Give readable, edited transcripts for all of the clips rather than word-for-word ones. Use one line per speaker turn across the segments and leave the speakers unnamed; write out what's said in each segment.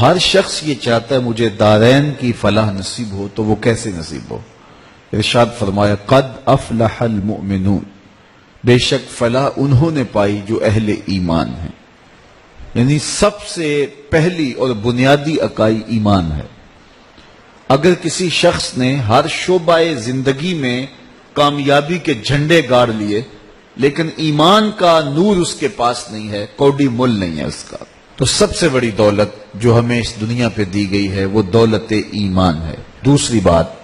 ہر شخص یہ چاہتا ہے مجھے دارین کی فلاح نصیب ہو، تو وہ کیسے نصیب ہو؟ ارشاد فرمایا قد افلح المؤمنون، بے شک فلاح انہوں نے پائی جو اہل ایمان ہیں۔ یعنی سب سے پہلی اور بنیادی اکائی ایمان ہے۔ اگر کسی شخص نے ہر شعبہ زندگی میں کامیابی کے جھنڈے گاڑ لیے لیکن ایمان کا نور اس کے پاس نہیں ہے، کوڑی مول نہیں ہے اس کا، تو سب سے بڑی دولت جو ہمیں اس دنیا پہ دی گئی ہے وہ دولت ایمان ہے۔ دوسری بات،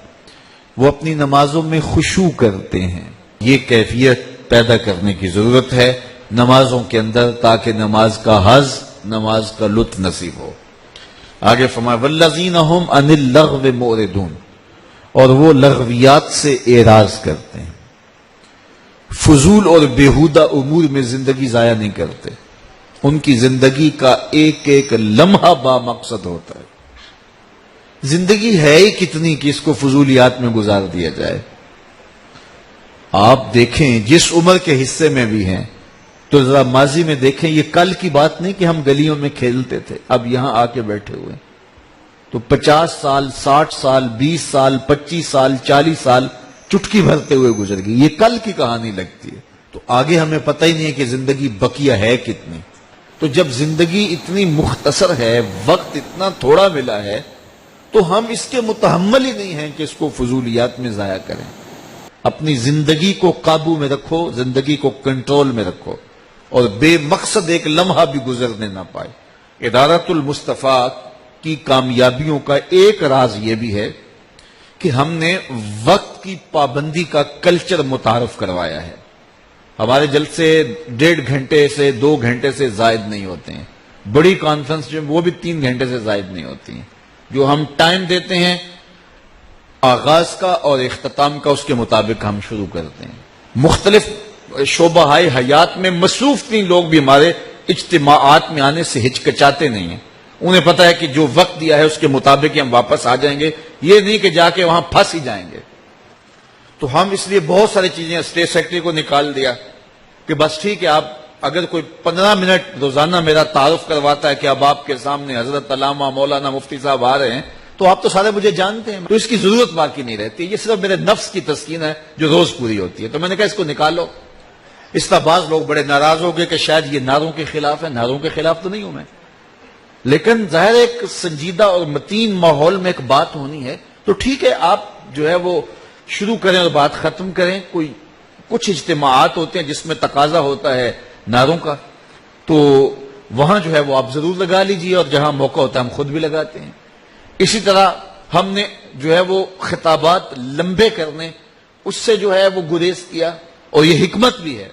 وہ اپنی نمازوں میں خشوع کرتے ہیں۔ یہ کیفیت پیدا کرنے کی ضرورت ہے نمازوں کے اندر، تاکہ نماز کا حظ، نماز کا لطف نصیب ہو۔ آگے فرمایا والذین ھم عن اللغو معرضون، اور وہ لغویات سے اعراض کرتے ہیں، فضول اور بیہودہ امور میں زندگی ضائع نہیں کرتے۔ ان کی زندگی کا ایک ایک لمحہ با مقصد ہوتا ہے۔ زندگی ہے ہی کتنی کہ اس کو فضولیات میں گزار دیا جائے۔ آپ دیکھیں جس عمر کے حصے میں بھی ہیں تو ذرا ماضی میں دیکھیں، یہ کل کی بات نہیں کہ ہم گلیوں میں کھیلتے تھے، اب یہاں آ کے بیٹھے ہوئے تو 50 سال 60 سال 20 سال 25 سال 40 سال چٹکی بھرتے ہوئے گزر گئی۔ یہ کل کی کہانی لگتی ہے، تو آگے ہمیں پتہ ہی نہیں ہے کہ زندگی بقیہ ہے کتنی۔ تو جب زندگی اتنی مختصر ہے، وقت اتنا تھوڑا ملا ہے، تو ہم اس کے متحمل ہی نہیں ہیں کہ اس کو فضولیات میں ضائع کریں۔ اپنی زندگی کو قابو میں رکھو، زندگی کو کنٹرول میں رکھو، اور بے مقصد ایک لمحہ بھی گزرنے نہ پائے۔ ادارت المصطفیٰ کی کامیابیوں کا ایک راز یہ بھی ہے کہ ہم نے وقت کی پابندی کا کلچر متعارف کروایا ہے۔ ہمارے جلسے 1.5 گھنٹے سے 2 گھنٹے سے زائد نہیں ہوتے ہیں، بڑی کانفرنس جو وہ بھی 3 گھنٹے سے زائد نہیں ہوتی ہیں۔ جو ہم ٹائم دیتے ہیں آغاز کا اور اختتام کا، اس کے مطابق ہم شروع کرتے ہیں۔ مختلف شعبہ حیات میں مصروف ترین لوگ بھی ہمارے اجتماعات میں آنے سے ہچکچاتے نہیں ہیں۔ انہیں پتہ ہے کہ جو وقت دیا ہے اس کے مطابق ہی ہم واپس آ جائیں گے، یہ نہیں کہ جا کے وہاں پھنس ہی جائیں گے۔ تو ہم اس لیے بہت ساری چیزیں اسٹیٹ سیکرٹری کو نکال دیا کہ بس ٹھیک ہے، آپ اگر کوئی 15 منٹ روزانہ میرا تعارف کرواتا ہے کہ اب آپ کے سامنے حضرت علامہ مولانا مفتی صاحب آ رہے ہیں، تو آپ تو سارے مجھے جانتے ہیں، تو اس کی ضرورت باقی نہیں رہتی۔ یہ صرف میرے نفس کی تسکین ہے جو روز پوری ہوتی ہے۔ تو میں نے کہا اس کو نکالو۔ اس طرح بعض لوگ بڑے ناراض ہو گئے کہ شاید یہ نعروں کے خلاف ہے۔ نعروں کے خلاف تو نہیں ہوں میں، لیکن ظاہر ایک سنجیدہ اور متین ماحول میں ایک بات ہونی ہے، تو ٹھیک ہے آپ جو ہے وہ شروع کریں اور بات ختم کریں۔ کچھ اجتماعات ہوتے ہیں جس میں تقاضا ہوتا ہے نعروں کا، تو وہاں جو ہے وہ آپ ضرور لگا لیجئے، اور جہاں موقع ہوتا ہے ہم خود بھی لگاتے ہیں۔ اسی طرح ہم نے جو ہے وہ خطابات لمبے کرنے، اس سے جو ہے وہ گریز کیا، اور یہ حکمت بھی ہے۔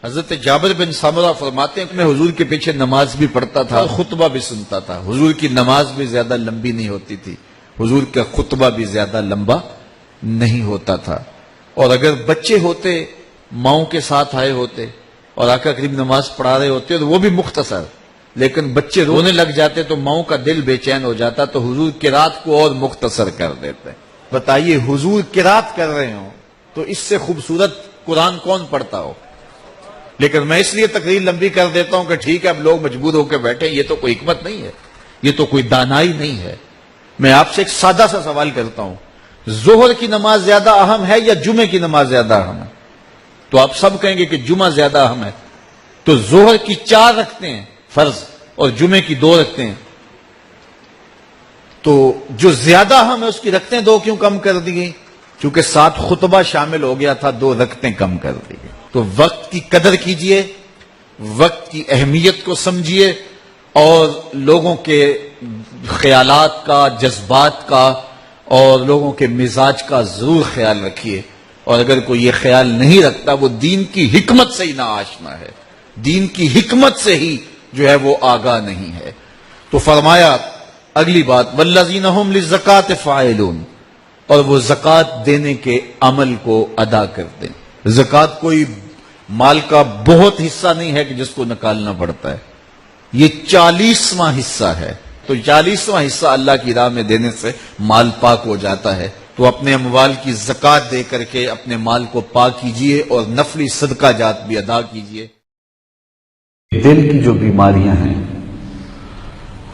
حضرت جابر بن سمرہ فرماتے ہیں کہ میں حضور کے پیچھے نماز بھی پڑھتا تھا اور خطبہ بھی سنتا تھا۔ حضور کی نماز بھی زیادہ لمبی نہیں ہوتی تھی، حضور کا خطبہ بھی زیادہ لمبا نہیں ہوتا تھا۔ اور اگر بچے ہوتے ماؤں کے ساتھ آئے ہوتے اور آقا کریم نماز پڑھا رہے ہوتے تو وہ بھی مختصر، لیکن بچے رونے لگ جاتے تو ماؤں کا دل بے چین ہو جاتا، تو حضور قرات کو اور مختصر کر دیتے۔ بتائیے حضور قرات کر رہے ہوں تو اس سے خوبصورت قرآن کون پڑھتا ہو؟ لیکن میں اس لیے تقریر لمبی کر دیتا ہوں کہ ٹھیک ہے اب لوگ مجبور ہو کے بیٹھے، یہ تو کوئی حکمت نہیں ہے، یہ تو کوئی دانائی نہیں ہے۔ میں آپ سے ایک سادہ سا سوال کرتا ہوں، ظہر کی نماز زیادہ اہم ہے یا جمعے کی نماز زیادہ اہم ہے؟ تو آپ سب کہیں گے کہ جمعہ زیادہ اہم ہے۔ تو ظہر کی 4 رکھتے ہیں فرض اور جمعے کی 2 رکھتے ہیں، تو جو زیادہ اہم ہے اس کی رکھتے ہیں 2 کیوں کم کر دی گئی؟ چونکہ ساتھ خطبہ شامل ہو گیا تھا، 2 رکھتے کم کر دی گئی۔ تو وقت کی قدر کیجئے، وقت کی اہمیت کو سمجھیے، اور لوگوں کے خیالات کا، جذبات کا اور لوگوں کے مزاج کا ضرور خیال رکھیے۔ اور اگر کوئی یہ خیال نہیں رکھتا وہ دین کی حکمت سے ہی نہ آشنا ہے، دین کی حکمت سے ہی جو ہے وہ آگاہ نہیں ہے۔ تو فرمایا اگلی بات والذین ھم للزکاۃ فاعلون، اور وہ زکوٰۃ دینے کے عمل کو ادا کرتے ہیں۔ زکوٰۃ کوئی مال کا بہت حصہ نہیں ہے کہ جس کو نکالنا پڑتا ہے، یہ 40واں حصہ ہے۔ تو 40واں حصہ اللہ کی راہ میں دینے سے مال پاک ہو جاتا ہے۔ تو اپنے اموال کی زکوٰۃ دے کر کے اپنے مال کو پاک کیجئے اور نفلی صدقہ جات بھی ادا کیجئے۔ دل کی جو بیماریاں ہیں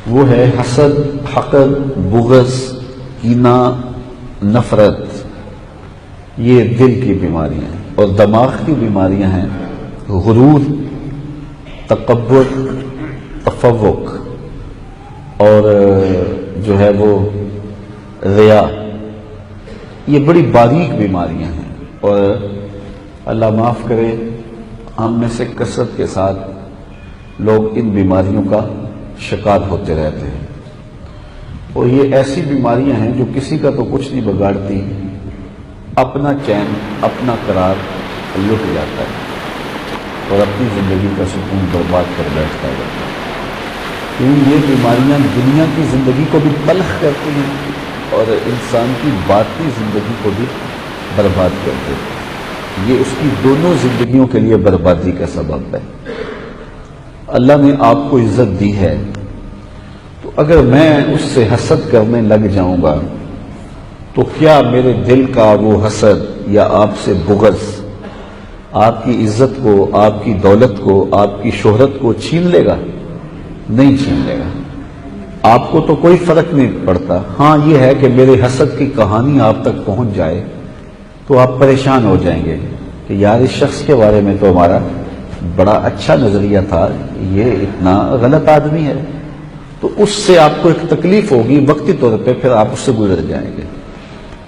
وہ ہے حسد، حقد، بغض، کینہ، نفرت. یہ دل کی بیماریاں ہیں. اور دماغ کی بیماریاں ہیں غرور، تکبر، تفوق اور جو ہے وہ ریا. یہ بڑی باریک بیماریاں ہیں اور اللہ معاف کرے ہم میں سے کثرت کے ساتھ لوگ ان بیماریوں کا شکار ہوتے رہتے ہیں. اور یہ ایسی بیماریاں ہیں جو کسی کا تو کچھ نہیں بگاڑتی، اپنا چین، اپنا قرار لٹ جاتا ہے اور اپنی زندگی کا سکون برباد کر بیٹھتا ہے. کیوں یہ بیماریاں دنیا کی زندگی کو بھی تلخ کرتی ہیں اور انسان کی باطنی زندگی کو بھی برباد کر دیتی ہیں. یہ اس کی دونوں زندگیوں کے لیے بربادی کا سبب ہے. اللہ نے آپ کو عزت دی ہے تو اگر میں اس سے حسد کرنے لگ جاؤں گا تو کیا میرے دل کا وہ حسد یا آپ سے بغض آپ کی عزت کو، آپ کی دولت کو، آپ کی شہرت کو چھین لے گا؟ نہیں چھین لے گا. آپ کو تو کوئی فرق نہیں پڑتا. ہاں یہ ہے کہ میرے حسد کی کہانی آپ تک پہنچ جائے تو آپ پریشان ہو جائیں گے کہ یار اس شخص کے بارے میں تو ہمارا بڑا اچھا نظریہ تھا، یہ اتنا غلط آدمی ہے. تو اس سے آپ کو ایک تکلیف ہوگی وقتی طور پہ، پھر آپ اس سے گزر جائیں گے.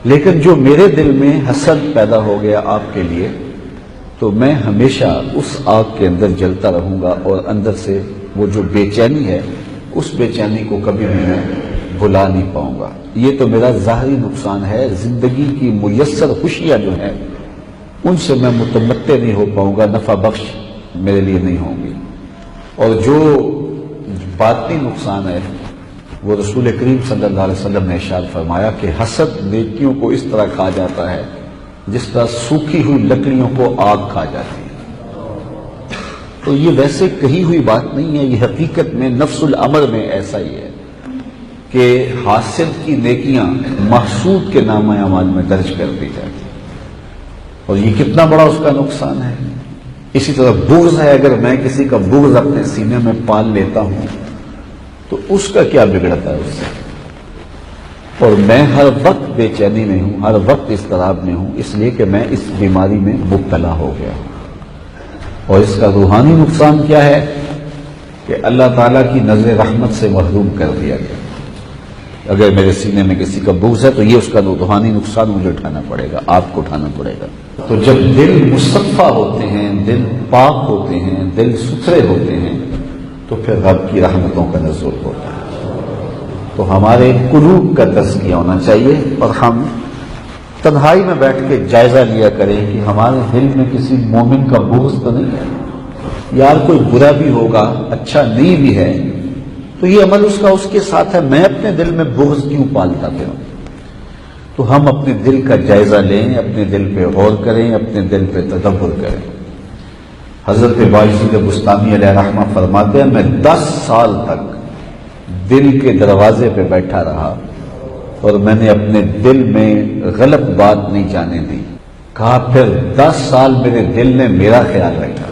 لیکن جو میرے دل میں حسد پیدا ہو گیا آپ کے لیے تو میں ہمیشہ اس آگ کے اندر جلتا رہوں گا اور اندر سے وہ جو بے چینی ہے اس بے چینی کو کبھی بھی میں بھلا نہیں پاؤں گا. یہ تو میرا ظاہری نقصان ہے. زندگی کی میسر خوشیاں جو ہیں ان سے میں متمتع نہیں ہو پاؤں گا، نفع بخش میرے لیے نہیں ہوں گی. اور جو باطنی نقصان ہے وہ رسول کریم صلی اللہ علیہ وسلم نے ارشاد فرمایا کہ حسد نیکیوں کو اس طرح کھا جاتا ہے جس طرح سوکھی ہوئی لکڑیوں کو آگ کھا جاتی ہے. تو یہ ویسے کہی ہوئی بات نہیں ہے، یہ حقیقت میں نفس الامر میں ایسا ہی ہے کہ حاسد کی نیکیاں محسود کے نامہ اعمال میں درج کر دی جاتی ہیں. اور یہ کتنا بڑا اس کا نقصان ہے. اسی طرح بغض ہے، اگر میں کسی کا بغض اپنے سینے میں پال لیتا ہوں تو اس کا کیا بگڑتا ہے اس سے. اور میں ہر وقت بے چینی میں ہوں، ہر وقت اضطراب میں ہوں، اس لیے کہ میں اس بیماری میں مبتلا ہو گیا ہوں. اور اس کا روحانی نقصان کیا ہے کہ اللہ تعالیٰ کی نظر رحمت سے محروم کر دیا گیا. اگر میرے سینے میں کسی کا بغض ہے تو یہ اس کا روحانی نقصان مجھے اٹھانا پڑے گا، آپ کو اٹھانا پڑے گا. تو جب دل مصفا ہوتے ہیں، دل پاک ہوتے ہیں، دل ستھرے ہوتے ہیں تو پھر رب کی رحمتوں کا نزول ہوتا ہے. تو ہمارے قلوب کا تزکیہ ہونا چاہیے اور ہم تنہائی میں بیٹھ کے جائزہ لیا کریں کہ ہمارے دل میں کسی مومن کا بغض تو نہیں ہے. یار کوئی برا بھی ہوگا، اچھا نہیں بھی ہے تو یہ عمل اس کا اس کے ساتھ ہے، میں اپنے دل میں بغض کیوں پالتا پھروں. تو ہم اپنے دل کا جائزہ لیں، اپنے دل پہ غور کریں، اپنے دل پہ تدبر کریں. حضرت باجید بستامی علیہ رحمہ فرماتے ہیں میں 10 سال تک دل کے دروازے پہ بیٹھا رہا اور میں نے اپنے دل میں غلط بات نہیں جانے دی. کہا پھر 10 سال میرے دل نے میرا خیال رکھا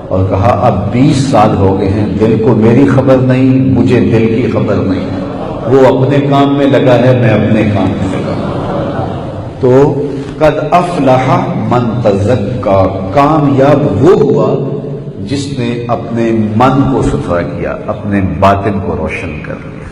اور کہا اب 20 سال ہو گئے ہیں، دل کو میری خبر نہیں، مجھے دل کی خبر نہیں. وہ اپنے کام میں لگا ہے، میں اپنے کام میں لگا. تو قد افلح من تزکا، کامیاب وہ ہوا جس نے اپنے من کو ستھرا کیا، اپنے باطن کو روشن کر لیا.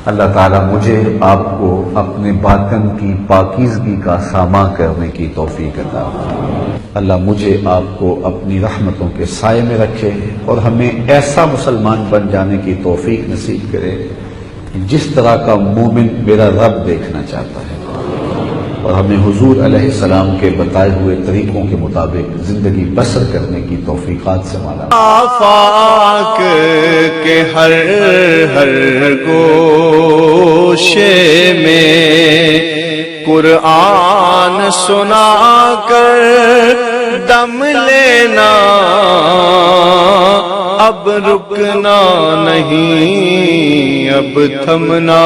اللہ تعالیٰ مجھے آپ کو اپنے باطن کی پاکیزگی کا سامان کرنے کی توفیق عطا فرمائے. اللہ مجھے آپ کو اپنی رحمتوں کے سائے میں رکھے اور ہمیں ایسا مسلمان بن جانے کی توفیق نصیب کرے جس طرح کا مومن میرا رب دیکھنا چاہتا ہے، اور ہمیں حضور علیہ السلام کے بتائے ہوئے طریقوں کے مطابق زندگی بسر کرنے کی توفیقات سے مالا.
آفاق کے ہر گوشے میں قرآن سنا کر دم لینا، اب رکنا نہیں، اب تھمنا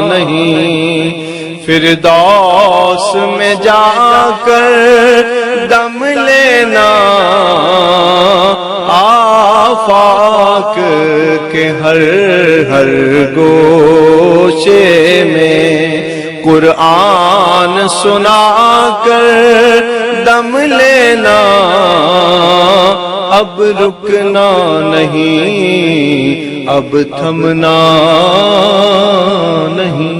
نہیں. فردوس میں جا کر دم لینا، آفاق ہر گوشے میں قرآن سنا کر دم لینا، اب رکنا نہیں، اب تھمنا نہیں۔